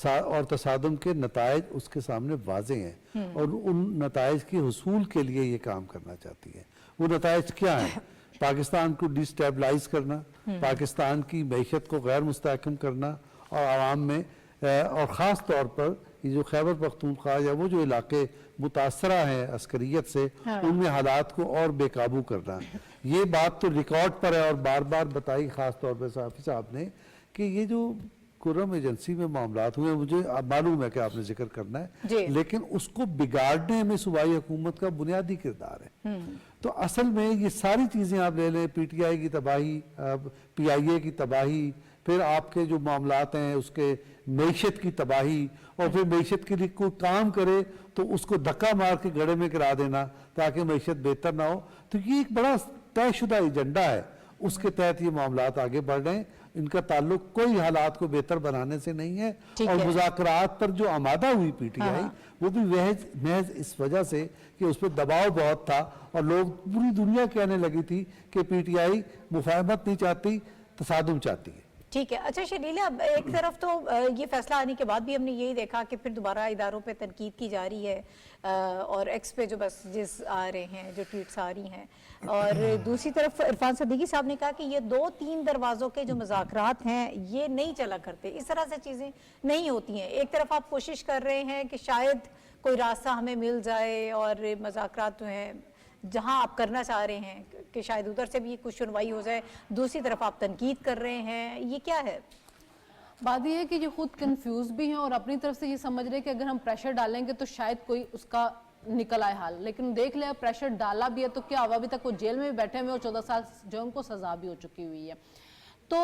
اور تصادم کے نتائج اس کے سامنے واضح ہیں, اور ان نتائج کے حصول کے لیے یہ کام کرنا چاہتی ہے. وہ نتائج کیا ہیں؟ پاکستان کو ڈی سٹیبلائز کرنا, پاکستان کی معیشت کو غیر مستحکم کرنا, اور عوام میں اور خاص طور پر یہ جو خیبر پختونخوا یا وہ جو علاقے متاثرہ ہیں عسکریت سے, ان میں حالات کو اور بے قابو کرنا. یہ بات تو ریکارڈ پر ہے اور بار بار بتائی خاص طور پر صحافی صاحب نے, کہ یہ جو کرم ایجنسی میں معاملات ہوئے, مجھے معلوم ہے کہ آپ نے ذکر کرنا ہے, لیکن اس کو بگاڑنے میں صوبائی حکومت کا بنیادی کردار ہے. تو اصل میں یہ ساری چیزیں آپ لے لیں, پی ٹی آئی کی تباہی, پی آئی اے کی تباہی, پھر آپ کے جو معاملات ہیں اس کے معیشت کی تباہی, اور پھر معیشت کے لیے کوئی کام کرے تو اس کو دھکا مار کے گڑھے میں گرا دینا تاکہ معیشت بہتر نہ ہو. تو یہ ایک بڑا طے شدہ ایجنڈا ہے, اس کے تحت یہ معاملات آگے بڑھ رہے ہیں. ان کا تعلق کوئی حالات کو بہتر بنانے سے نہیں ہے, اور مذاکرات پر جو آمادہ ہوئی پی ٹی آئی وہ بھی محض اس وجہ سے کہ اس پہ دباؤ بہت تھا, اور لوگ پوری دنیا کہنے لگی تھی کہ پی ٹی آئی مفاہمت نہیں چاہتی, تصادم چاہتی ہے. ٹھیک ہے. اچھا شلیلا, ایک طرف تو یہ فیصلہ آنے کے بعد بھی ہم نے یہی دیکھا کہ پھر دوبارہ اداروں پہ تنقید کی جا رہی ہے اور ایکس پہ جو میسیجز آ رہے ہیں, جو ٹویٹس آ رہی ہیں, اور دوسری طرف عرفان صدیقی صاحب نے کہا کہ یہ 2-3 دروازوں کے جو مذاکرات ہیں یہ نہیں چلا کرتے, اس طرح سے چیزیں نہیں ہوتی ہیں. ایک طرف آپ کوشش کر رہے ہیں کہ شاید کوئی راستہ ہمیں مل جائے اور مذاکرات جو ہیں جہاں آپ کرنا چاہ رہے ہیں کہ شاید ادھر سے بھی کچھ سنوائی ہو جائے, دوسری طرف آپ تنقید کر رہے ہیں, یہ کیا ہے؟ بات یہ ہے کہ یہ خود کنفیوز بھی ہیں اور اپنی طرف سے یہ سمجھ رہے ہیں کہ اگر ہم پریشر ڈالیں گے تو شاید کوئی اس کا نکل آئے حال, لیکن دیکھ لیا پریشر ڈالا بھی ہے تو کیا ہوا, ابھی تک وہ جیل میں بھی بیٹھے ہوئے اور 14 سال جو ان کو سزا بھی ہو چکی ہوئی ہے. تو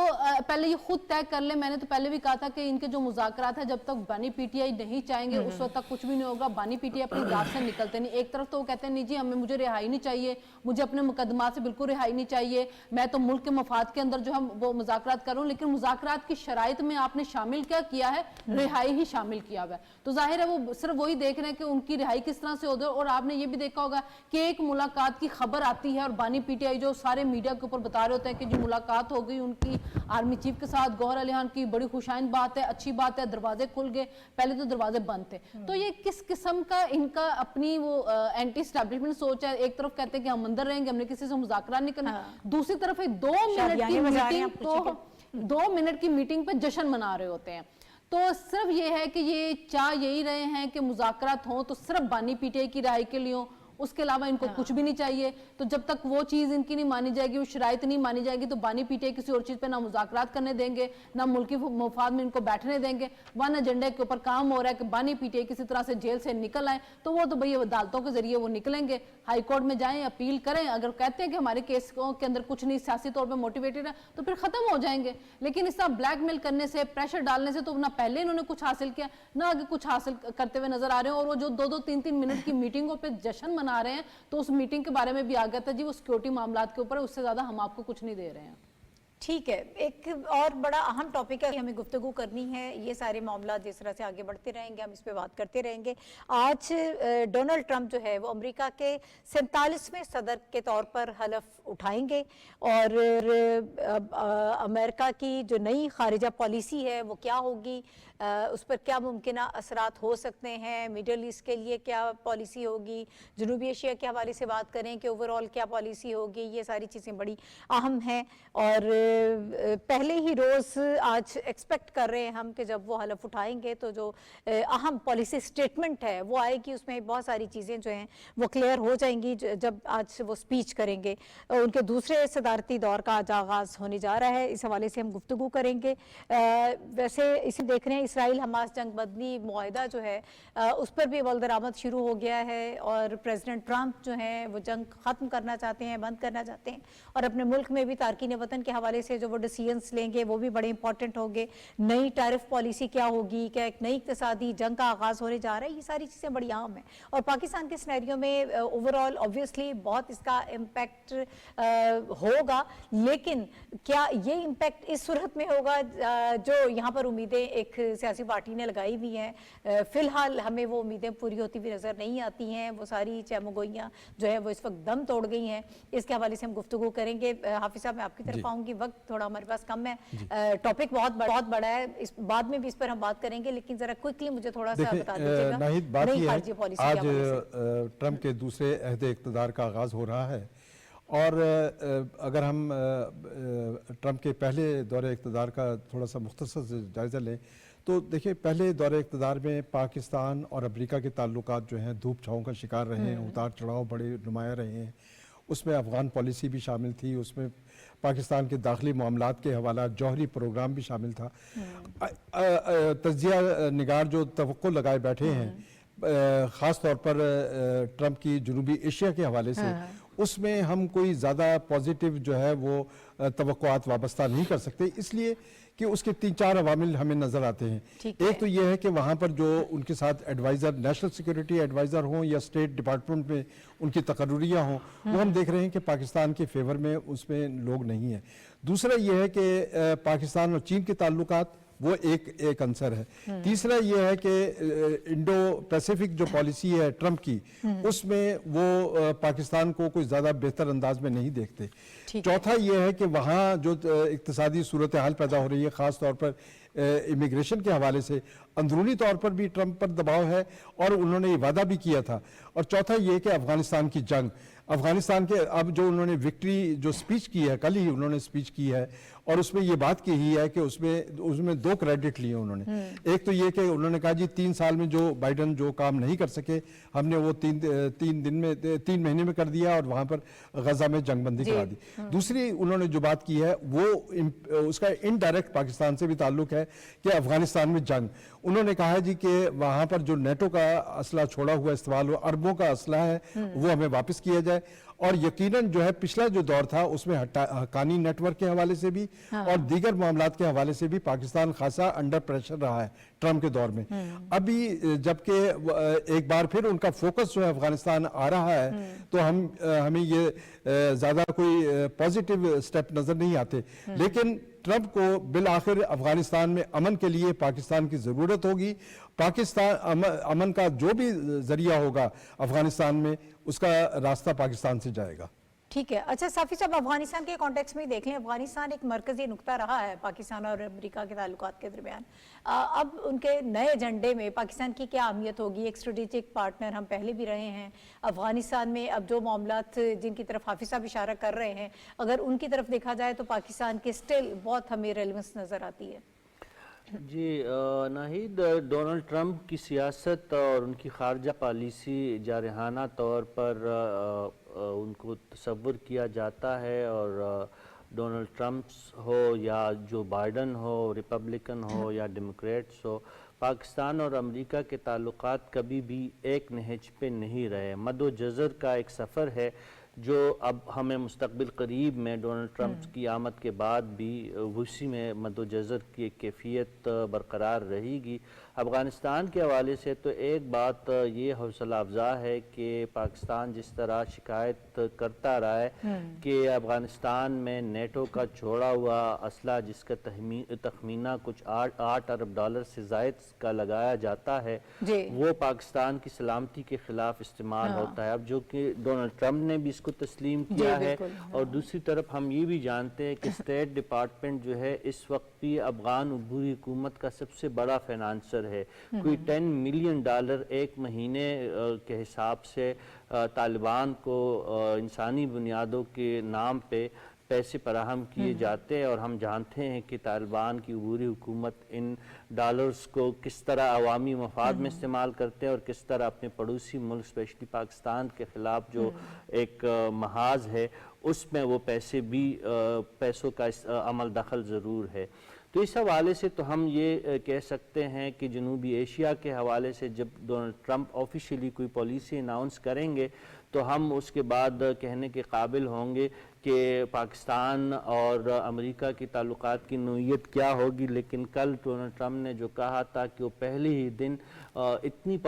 پہلے یہ خود طے کر لیں. میں نے تو پہلے بھی کہا تھا کہ ان کے جو مذاکرات ہیں جب تک بانی پی ٹی آئی نہیں چاہیں گے اس وقت تک کچھ بھی نہیں ہوگا. بانی پی ٹی آئی اپنی ذات سے نکلتے نہیں. ایک طرف تو وہ کہتے ہیں نہیں جی مجھے رہائی نہیں چاہیے, مجھے اپنے مقدمات سے بالکل رہائی نہیں چاہیے, میں تو ملک کے مفاد کے اندر جو ہم وہ مذاکرات کر رہا ہوں, لیکن مذاکرات کی شرائط میں آپ نے شامل کیا ہے, رہائی ہی شامل کیا ہوا ہے. تو ظاہر ہے وہ صرف وہی دیکھ رہے ہیں کہ ان کی رہائی کس طرح سے ہو جائے. اور آپ نے یہ بھی دیکھا ہوگا کہ ایک ملاقات کی خبر آتی ہے اور بانی پی ٹی آئی جو سارے میڈیا کے اوپر بتا رہے ہوتے ہیں کہ جو ملاقات ہو گئی ان کی آرمی چیف کے ساتھ گوہر علی خان کی, بڑی خوشائن بات ہے, اچھی بات ہے, دروازے کھل گئے, پہلے تو دروازے بند تھے. تو یہ کس قسم کا ان کا اپنی وہ اینٹی اسٹیبلشمنٹ سوچ ہے. ایک طرف کہتے ہیں کہ ہم اندر رہیں گے, ہم نے کسی سے مذاکرہ نہیں کرنا, دوسری طرف 2 منٹ کی میٹنگ پہ جشن منا رہے ہوتے ہیں. تو صرف یہ ہے کہ یہ چاہ یہی رہے ہیں کہ مذاکرات ہوں تو صرف بانی پی ٹی آئی کی رہائی کے لیے ہوں, اس کے علاوہ ان کو کچھ بھی نہیں چاہیے. تو جب تک وہ چیز ان کی نہیں مانی جائے گی, وہ شرائط نہیں مانی جائے گی, تو بانی پی ٹی آئی کسی اور چیز پہ نہ مذاکرات کرنے دیں گے, نہ ملکی مفاد میں ان کو بیٹھنے دیں گے. ون ایجنڈے کے اوپر کام ہو رہا ہے کہ بانی پی ٹی آئی کسی طرح سے جیل سے نکل آئیں, تو وہ تو بھئی عدالتوں کے ذریعے وہ نکلیں گے, ہائی کورٹ میں جائیں, اپیل کریں. اگر کہتے ہیں کہ ہمارے کیسوں کے اندر کچھ نہیں, سیاسی طور پہ موٹیویٹڈ ہے, تو پھر ختم ہو جائیں گے. لیکن اس طرح بلیک میل کرنے سے, پریشر ڈالنے سے تو نہ پہلے انہوں نے کچھ حاصل کیا, نہ آگے کچھ حاصل کرتے ہوئے نظر آ رہے ہیں. اور وہ جو 2-3 منٹ کی میٹنگوں پہ جشن منا رہے ہیں, تو اس میٹنگ کے بارے میں بھی آ گیا تھا جی وہ سیکیورٹی معاملات کے اوپر, اس سے زیادہ ہم آپ کو کچھ نہیں دے رہے ہیں. ٹھیک ہے. ایک اور بڑا اہم ٹاپک ہے, ہمیں گفتگو کرنی ہے. یہ سارے معاملات جس طرح سے آگے بڑھتے رہیں گے ہم اس پہ بات کرتے رہیں گے. آج ڈونلڈ ٹرمپ جو ہے وہ امریکہ کے 47ویں صدر کے طور پر حلف اٹھائیں گے, اور امریکہ کی جو نئی خارجہ پالیسی ہے وہ کیا ہوگی, اس پر کیا ممکنہ اثرات ہو سکتے ہیں, میڈل ایسٹ کے لیے کیا پالیسی ہوگی, جنوبی ایشیا کے حوالے سے بات کریں کہ اوورآل کیا پالیسی ہوگی. یہ ساری چیزیں بڑی اہم ہیں. اور پہلے ہی روز آج ایکسپیکٹ کر رہے ہیں ہم کہ جب وہ حلف اٹھائیں گے تو جو اہم پالیسی سٹیٹمنٹ ہے وہ آئے گی, اس میں بہت ساری چیزیں جو ہیں وہ کلیئر ہو جائیں گی جب آج وہ سپیچ کریں گے. ان کے دوسرے صدارتی دور کا آج آغاز ہونے جا رہا ہے, اس حوالے سے ہم گفتگو کریں گے. ویسے اسے دیکھ رہے ہیں اسرائیل حماس جنگ بندی معاہدہ جو ہے اس پر بھی عمل درآمد شروع ہو گیا ہے, اور پریزیڈنٹ ٹرمپ جو ہیں وہ جنگ ختم کرنا چاہتے ہیں, بند کرنا چاہتے ہیں, اور اپنے ملک میں بھی تارکین وطن کے حوالے سے جو وہ ڈیسیژنز لیں گے وہ بھی بڑے امپورٹنٹ ہوں گے. نئی ٹیرف پالیسی کیا ہوگی, کیا ایک نئی اقتصادی جنگ کا آغاز ہونے جا رہا ہے, یہ ساری چیزیں بڑی اہم ہیں. اور پاکستان کے سینیریو میں اوورآل obviously بہت اس کا امپیکٹ ہوگا, لیکن کیا یہ امپیکٹ اس صورت میں ہوگا جو یہاں پر امیدیں ایک سیاسی پارٹی نے لگائی ہوئی ہیں. فی الحال ہمیں وہ امیدیں پوری ہوتی ہوئی نظر نہیں آتی ہیں, وہ ساری چہمگوئیاں جو ہے وہ اس وقت دم توڑ گئی ہیں. اس کے حوالے سے ہم گفتگو کریں گے. حافظ صاحب میں آپ کی طرف آؤں گی, وقت تھوڑا ہمارے پاس کم ہے, ٹاپک بہت بڑا ہے, اس بعد میں بھی اس پر ہم بات کریں گے, لیکن ذرا کوئکلی مجھے تھوڑا سا بتا دیجیے گا. ناہید بات یہ ہے آج ٹرمپ کے دوسرے عہد اقتدار کا آغاز ہو رہا ہے, اور اگر ہم ٹرمپ کے پہلے دور اقتدار کا تھوڑا سا مختصر جائزہ لیں تو دیکھیں پہلے دور اقتدار میں پاکستان اور امریکہ کے تعلقات جو ہیں دھوپ چھاؤں کا شکار رہے ہیں, اتار چڑھاؤ بڑے نمایاں رہے ہیں. اس میں افغان پالیسی بھی شامل تھی, اس میں پاکستان کے داخلی معاملات کے حوالہ جوہری پروگرام بھی شامل تھا. تجزیہ نگار جو توقع لگائے بیٹھے ہیں خاص طور پر ٹرمپ کی جنوبی ایشیا کے حوالے سے, اس میں ہم کوئی زیادہ پازیٹیو جو ہے وہ توقعات وابستہ نہیں کر سکتے, اس لیے کہ اس کے 3-4 عوامل ہمیں نظر آتے ہیں. ایک تو یہ ہے کہ وہاں پر جو ان کے ساتھ ایڈوائزر, نیشنل سیکیورٹی ایڈوائزر ہوں یا اسٹیٹ ڈپارٹمنٹ میں ان کی تقرریاں ہوں, وہ ہم دیکھ رہے ہیں کہ پاکستان کے فیور میں اس میں لوگ نہیں ہیں. دوسرا یہ ہے کہ پاکستان اور چین کے تعلقات वो एक आंसर है। तीसरा ये है कि इंडो पैसिफिक जो पॉलिसी है ट्रंप की, उसमें वो पाकिस्तान को कोई ज़्यादा बेहतर अंदाज में नहीं देखते। चौथा ये है कि वहाँ जो इक्तिसादी सूरत हाल पैदा हो रही है, ख़ास तौर पर इमिग्रेशन के हवाले से अंदरूनी तौर पर भी ट्रंप पर दबाव है और उन्होंने ये वादा भी किया था। और चौथा ये कि अफगानिस्तान की जंग, अफगानिस्तान के अब जो उन्होंने विक्ट्री जो स्पीच की है, कल ही उन्होंने स्पीच की है और उसमें ये बात कही है कि उसमें 2 क्रेडिट लिए उन्होंने। एक तो ये कि उन्होंने कहा जी 3 साल में जो बाइडन जो काम नहीं कर सके, हमने वो 3 महीने में कर दिया और वहाँ पर गजा में जंगबंदी करा दी। दूसरी उन्होंने जो बात की है वो उसका इनडायरेक्ट पाकिस्तान से भी ताल्लुक है कि अफगानिस्तान में जंग, उन्होंने कहा है जी कि वहाँ पर जो नेटो का असला छोड़ा हुआ इस्तेमाल हुआ, अरबों का असला है, वो हमें वापस किया जाए। और यकीनन जो है पिछला जो दौर था उसमें हक्कानी नेटवर्क के हवाले से भी और दीगर मामलात के हवाले से भी पाकिस्तान खासा अंडर प्रेशर रहा है ट्रंप के दौर में। अभी जबकि एक बार फिर उनका फोकस जो है अफगानिस्तान आ रहा है, तो हमें ये ज़्यादा कोई पॉजिटिव स्टेप नज़र नहीं आते। लेकिन ट्रंप को बिल आखिर अफगानिस्तान में अमन के लिए पाकिस्तान की ज़रूरत होगी। पाकिस्तान अमन का जो भी जरिया होगा अफगानिस्तान में, उसका रास्ता पाकिस्तान से जाएगा। ठीक है। अच्छा साफी साहब, अफगानिस्तान के कॉन्टेक्स्ट में देख लें, अफगानिस्तान एक मरकजी नुक्ता रहा है पाकिस्तान और अमेरिका के ताल्लुकात के दरमियान। अब उनके नए एजेंडे में पाकिस्तान की क्या अहमियत होगी? एक स्ट्रेटेजिक पार्टनर हम पहले भी रहे हैं अफगानिस्तान में। अब जो मामलात जिनकी तरफ हाफिज साहब इशारा कर रहे हैं, अगर उनकी तरफ देखा जाए तो पाकिस्तान की स्टिल बहुत हमें रेलेवेंस नज़र आती है। जी नाहिद, डोनाल्ड ट्रंप की सियासत और उनकी खारजा पॉलिसी जारहाना तौर पर उनको तसव्वुर किया जाता है और डोनाल्ड ट्रंप हो या जो बाइडन हो, रिपब्लिकन हो या डेमोक्रेट्स हो, पाकिस्तान और अमेरिका के ताल्लुकात कभी भी एक नहज पे नहीं रहे। मदो जज़र का एक सफ़र है जो अब हमें मुस्तक़बिल करीब में डोनाल्ड ट्रंप की आमद के बाद भी उसी में मदो जज़र की एक कैफियत बरकरार रहेगी। अफ़गानिस्तान के हवाले से तो एक बात ये हौसला अफजा है कि पाकिस्तान जिस तरह शिकायत करता रहा है कि अफ़गानिस्तान में नेटो का छोड़ा हुआ असला जिसका तखमीना कुछ 8 अरब डॉलर से ज़ायद का लगाया जाता है, वो पाकिस्तान की सलामती के ख़िलाफ़ इस्तेमाल होता है। अब जो कि डोनाल्ड ट्रंप ने भी इसको तस्लीम किया है। और दूसरी तरफ हम ये भी जानते हैं कि स्टेट डिपार्टमेंट जो है इस वक्त भी अफगान उबूरी हुकूमत का सबसे बड़ा फाइनेंसर है। कोई $10 मिलियन एक महीने के हिसाब से तालिबान को इंसानी बुनियादों के नाम पे पैसे फराहम किए जाते हैं और हम जानते हैं कि तालिबान की उबूरी हुकूमत इन डॉलर्स को किस तरह अवामी मफाद में इस्तेमाल करते हैं और किस तरह अपने पड़ोसी मुल्क स्पेशली पाकिस्तान के ख़िलाफ़ जो एक महाज है उसमें वो पैसों का अमल दखल ज़रूर है। तो इस हवाले से तो हम ये कह सकते हैं कि जनूबी एशिया के हवाले से जब डोनाल्ड ट्रंप ऑफिशियली कोई पॉलिसी अनाउंस करेंगे तो हम उसके बाद कहने के काबिल होंगे कि पाकिस्तान और अमेरिका की ताल्लुकात की नोयत क्या होगी। लेकिन कल डोनाल्ड ट्रंप ने जो कहा था कि वो पहले ही दिन इतनी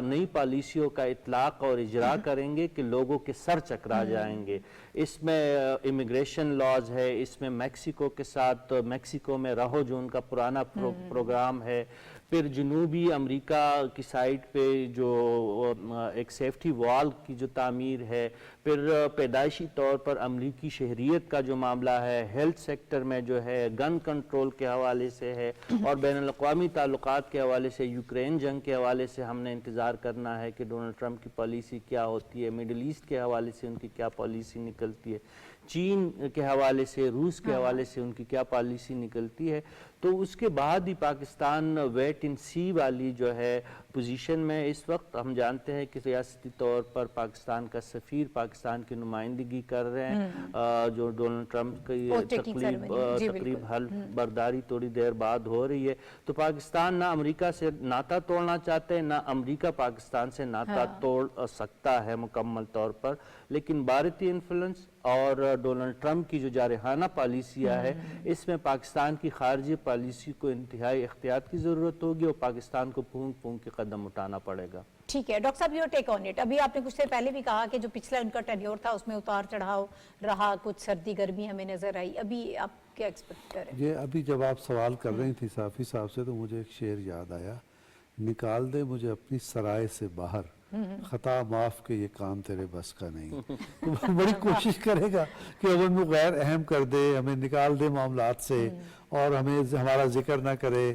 नई पॉलिसियों का इतलाक़ और इजरा करेंगे कि लोगों के सर चकरा जाएंगे। इसमें इमिग्रेशन लॉज है, इसमें मैक्सिको के साथ मैक्सिको में रहो जो उनका पुराना प्रोग्राम है, फिर जनूबी अमेरिका की साइड पे जो एक सेफ्टी वॉल की जो तामीर है, फिर पैदाइशी तौर पर अमरीकी शहरियत का जो मामला है, हेल्थ सेक्टर में जो है गन कंट्रोल के हवाले से है और बैनुल-अक़वामी ताल्लुकात के हवाले से यूक्रेन जंग के हवाले से हमने इंतज़ार करना है कि डोनाल्ड ट्रंप की पॉलिसी क्या होती है, मिडल ईस्ट के हवाले से उनकी क्या पॉलिसी निकलती है, चीन के हवाले से, रूस के हवाले से उनकी क्या पॉलिसी निकलती है। तो उसके बाद ही पाकिस्तान वेट इन सी वाली जो है पोजीशन में इस वक्त हम जानते हैं कि रियासती तौर पर पाकिस्तान का सफ़ीर पाकिस्तान की नुमाइंदगी कर रहे हैं जो डोनाल्ड ट्रंप की तकरीब हल बर्दारी थोड़ी देर बाद हो रही है। तो पाकिस्तान ना अमेरिका से नाता तोड़ना चाहते हैं, ना अमेरिका पाकिस्तान से नाता तोड़ सकता है मुकम्मल तौर पर, लेकिन भारतीय इन्फ्लुएंस और डोनाल्ड ट्रंप की जो जारहाना पॉलिसियाँ है इसमें पाकिस्तान की खारजी पॉलिसी को इंतहाई एहतियात की ज़रूरत होगी और पाकिस्तान को फूंक फूंक के कदम उठाना पड़ेगा। ठीक है डॉक्टर साहब, योर टेक ऑन इट। अभी आपने कुछ देर पहले भी कहा कि जो पिछला उनका टेन्योर था उसमें उतार चढ़ाव रहा, कुछ सर्दी गर्मी हमें नजर आई। अभी आप क्या एक्सपेक्ट करें? ये अभी जब आप सवाल कर रही थी साफी साहब से, तो मुझे एक शेर याद आया, निकाल दे मुझे अपनी सराय से बाहर, खता माफ के ये काम तेरे बस का नहीं। तो वो बड़ी कोशिश करेगा कि अब हमें गैर अहम कर दे, हमें निकाल दे मामलात से और हमें हमारा जिक्र ना करे,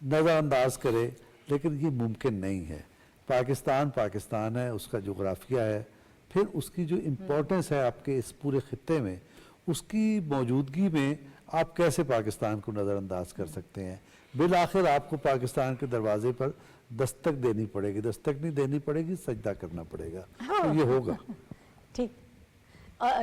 नज़रअंदाज करे, लेकिन ये मुमकिन नहीं है। पाकिस्तान पाकिस्तान है, उसका जोग्राफिया है, फिर उसकी जो इम्पोर्टेंस है आपके इस पूरे खित्ते में, उसकी मौजूदगी में आप कैसे पाकिस्तान को नज़रअंदाज कर सकते हैं। बिल आखिर आपको पाकिस्तान के दरवाजे पर दस्तक देनी पड़ेगी, दस्तक नहीं देनी पड़ेगी, सजदा करना पड़ेगा। तो ये होगा। ठीक।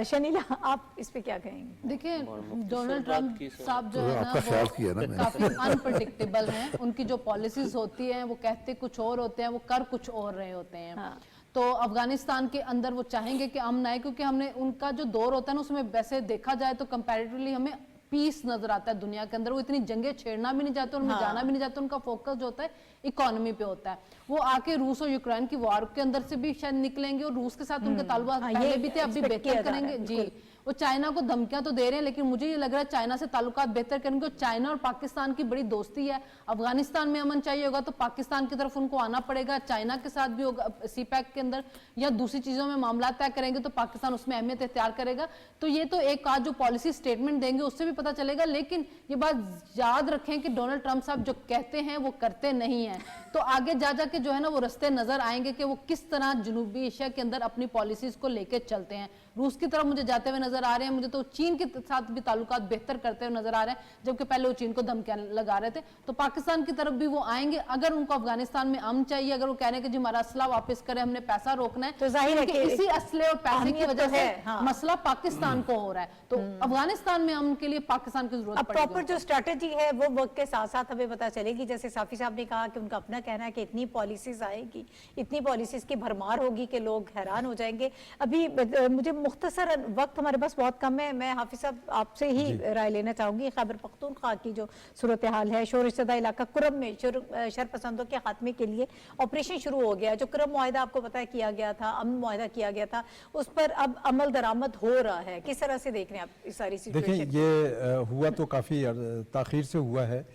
शनीला, आप इस पे क्या कहेंगे? देखिए, डोनाल्ड ट्रम्प साहब जो है ना, आपका ख्याल किया ना वो मैंने। काफी अनप्रडिक्टेबल हैं। उनकी जो पॉलिसीज होती हैं वो कहते कुछ और होते हैं, वो कर कुछ और रहे होते हैं। हाँ। तो अफगानिस्तान के अंदर वो चाहेंगे कि अमन आए, क्योंकि हमने उनका जो दौर होता है ना, उसमें वैसे देखा जाए तो कंपैरेटिवली हमें पीस नजर आता है दुनिया के अंदर। वो इतनी जंगें छेड़ना भी नहीं चाहते, उनमें जाना भी नहीं चाहते, उनका फोकस जो होता है इकोनॉमी पे होता है। वो आके रूस और यूक्रेन की वॉर के अंदर से भी शायद निकलेंगे, और रूस के साथ उनके ताल्लुकात पहले भी थे, अभी expect किया बेहतर जा रहा करेंगे। है, जी, वो चाइना को धमकियां तो दे रहे हैं, लेकिन मुझे ये लग रहा है चाइना से ताल्लुकात बेहतर करेंगे। और चाइना और पाकिस्तान की बड़ी दोस्ती है, अफगानिस्तान में अमन चाहिए होगा तो पाकिस्तान की तरफ उनको आना पड़ेगा, चाइना के साथ भी होगा सीपैक के अंदर, या दूसरी चीजों में मामला तय करेंगे तो पाकिस्तान उसमें अहमियत इख्तियार करेगा। तो ये तो एक आज जो पॉलिसी स्टेटमेंट देंगे उससे भी पता चलेगा। लेकिन ये बात याद रखें कि डोनाल्ड ट्रंप साहब जो कहते हैं वो करते नहीं हैं। तो आगे जा जाके जो है ना, वो रास्ते नजर आएंगे कि वो किस तरह जनूबी एशिया के अंदर अपनी पॉलिसीज को लेके चलते हैं। रूस की तरफ मुझे जाते हुए नजर आ रहे हैं, मुझे तो चीन के साथ भी ताल्लुकात बेहतर करते हुए नजर आ रहे हैं, जबकि पहले वो चीन को धमकियां लगा रहे थे। तो पाकिस्तान की तरफ भी वो आएंगे। अगर उनको अफगानिस्तान में अमन चाहिए, अगर वो कह रहे हैं कि जी हमारा असला वापस करें, हमने पैसा रोकना है, तो जाहिर है क्योंकि कि इसी असले और पैसे की अहमियत वजह तो से है, हाँ। मसला पाकिस्तान को हो रहा है। तो अफगानिस्तान में अमन के लिए पाकिस्तान की जरूरत अब पड़ेगी। प्रॉपर जो स्ट्रेटजी है वो वक्त के साथ साथ हमें पता चलेगी। जैसे साफी साहब ने कहा कि उनका अपना कहना है कि इतनी पॉलिसीज आएगी, इतनी पॉलिसीज की भरमार होगी कि लोग हैरान हो जाएंगे। अभी मुझे मुख्तसर वक्त हमारे पास बहुत कम है, मैं हाफिज साहब आपसे ही राय लेना चाहूंगी। खैबर पख्तूनख्वा की जो सूरत हाल है, शोर शदा इलाका कुरम में शरपसंदों के खात्मे के लिए ऑपरेशन शुरू हो गया। जो कुरम मुआहिदा आपको पता है किया गया था, अमन मुआहिदा किया गया था, उस पर अब अमल दरामद हो रहा है। किस तरह से देख रहे हैं आप इस सारी देखिए, सिचुएशन? ये हुआ तो काफ़ी ताख़ीर से हुआ है,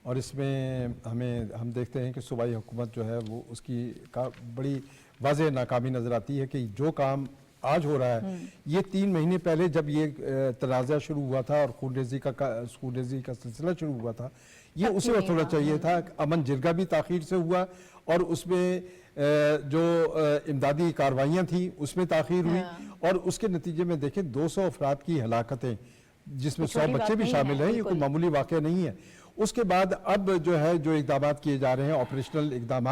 और इसमें हम देखते हैं कि सूबाई हुकूमत जो है वो उसकी बड़ी वाज़ेह नाकामी नज़र आती है कि जो काम आज हो रहा है, ये 3 महीने पहले जब ये तनाज़ा शुरू हुआ था और खूनरेज़ी का सिलसिला शुरू हुआ था, ये उसी वक्त होना चाहिए था। अमन जिरगा भी ताख़ीर से हुआ, और उसमें जो इमदादी कार्रवाइयाँ थी उसमें ताख़ीर हुई, और उसके नतीजे में देखें 200 अफराद की हलाकतें, जिसमें 100 बच्चे भी शामिल हैं, ये कोई मामूली वाक़या नहीं है। उसके बाद अब जो है जो इक़दाम किए जा रहे हैं, ऑपरेशनल इक़दाम,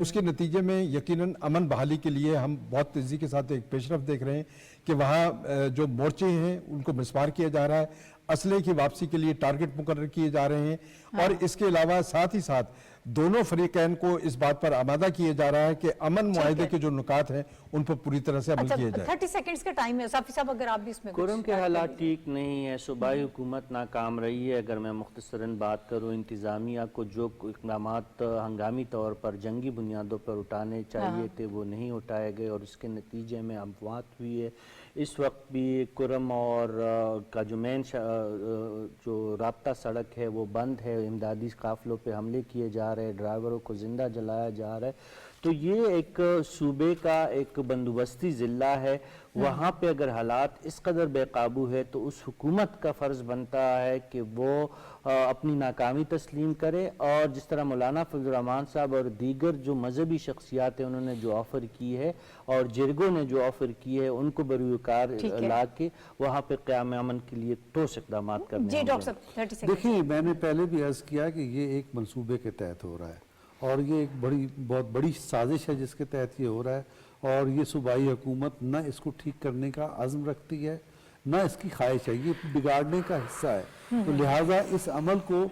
उसके नतीजे में यकीनन अमन बहाली के लिए हम बहुत तेज़ी के साथ एक पेशरफ देख रहे हैं कि वहाँ जो मोर्चे हैं उनको मिसमार किया जा रहा है, असले की वापसी के लिए टारगेट मुकर्रर किए जा रहे हैं, और इसके अलावा साथ ही साथ दोनों फरीकैन को इस बात पर आमादा किया जा रहा है कि अमन मुआहिदे के जो नुकात हैं उन पर पूरी तरह से अमल किया जाए। 30 सेकंड्स का टाइम है साफी साहब, अगर आप भी इसमें कुरम के हालात ठीक नहीं है, सूबाई हुकूमत नाकाम रही है। अगर मैं मुख्तसरन बात करूँ, इंतज़ामिया को जो इक़दामात हंगामी तौर पर जंगी बुनियादों पर उठाने चाहिए थे वो नहीं उठाए गए, और उसके नतीजे में अमवात हुई है। इस वक्त भी कुरम और का जो मेन जो राब्ता सड़क है वो बंद है, इमदादी काफ़िलों पे हमले किए जा रहे हैं, ड्राइवरों को ज़िंदा जलाया जा रहा है। तो ये एक सूबे का एक बंदोबस्ती ज़िला है, वहाँ पे अगर हालात इस कदर बेकाबू है तो उस हुकूमत का फ़र्ज़ बनता है कि वो अपनी नाकामी तस्लीम करे, और जिस तरह मौलाना फजल रहमान साहब और दीगर जो मजहबी शख्सियात हैं उन्होंने जो ऑफ़र की है, और जिरगों ने जो ऑफ़र की है, उनको बरूकार ला के वहाँ पे क़याम अमन के लिए ठोस इक़दाम करने। जी डॉक्टर साहब 30 सेकंड। देखिए, मैंने पहले भी अर्ज़ किया कि ये एक मंसूबे के तहत हो रहा है, और ये एक बहुत बड़ी साजिश है जिसके तहत ये हो रहा है, और ये सूबाई हुकूमत न इसको ठीक करने का अज़्म रखती है, न इसकी ख्वाहिश है, ये बिगाड़ने का हिस्सा है। तो लिहाजा इस अमल को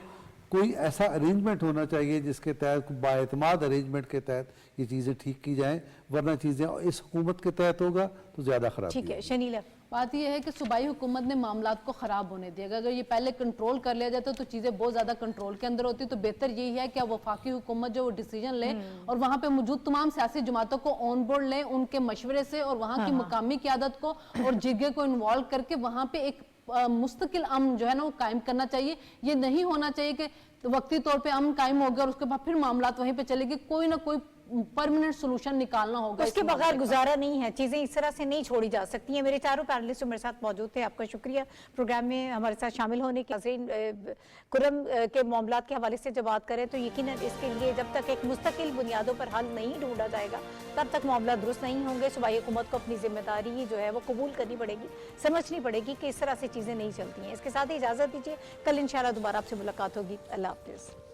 कोई ऐसा अरेंजमेंट होना चाहिए जिसके तहत, बाएतमाद अरेंजमेंट के तहत ये चीज़ें ठीक की जाएँ, वरना चीज़ें इस हुकूमत के तहत होगा तो ज़्यादा ख़राब। ठीक है शनीला, बात यह है कि सूबाई हुकूमत ने मामलात को ख़राब होने दिया। अगर ये पहले कंट्रोल कर लिया जाता तो चीज़ें बहुत ज़्यादा कंट्रोल के अंदर होती। तो बेहतर यही है कि अब वफाकी हुकूमत जो वो डिसीजन ले और वहाँ पे मौजूद तमाम सियासी जमातों को ऑन बोर्ड लें, उनके मशवरे से और वहाँ की मुकामी क़यादत को और जिरगे को इन्वॉल्व करके वहाँ पे एक मुस्तकिल अमन जो है ना वो कायम करना चाहिए। ये नहीं होना चाहिए कि वक्ती तौर पे अमन कायम हो गया और उसके बाद फिर मामलात वहीं पे चलेगी, कोई ना कोई परमानेंट सोल्यूशन निकालना होगा। उसके बगैर गुजारा नहीं है, चीजें इस तरह से नहीं छोड़ी जा सकती हैं। मेरे चारों पैनलिस्ट मेरे साथ मौजूद थे, आपका शुक्रिया प्रोग्राम में हमारे साथ शामिल होने के। कुरम के मामलात के हवाले से जब बात करें तो यकीनन इसके लिए जब तक एक मुस्तकिल बुनियादों पर हल नहीं ढूंढा जाएगा तब तक मामला दुरुस्त नहीं होंगे। सूबाई हुकूमत को अपनी जिम्मेदारी जो है वो कबूल करनी पड़ेगी, समझनी पड़ेगी कि इस तरह से चीज़ें नहीं चलती हैं। इसके साथ ही इजाज़त दीजिए, कल इंशाल्लाह दोबारा आपसे मुलाकात होगी। अल्लाह हाफिज़।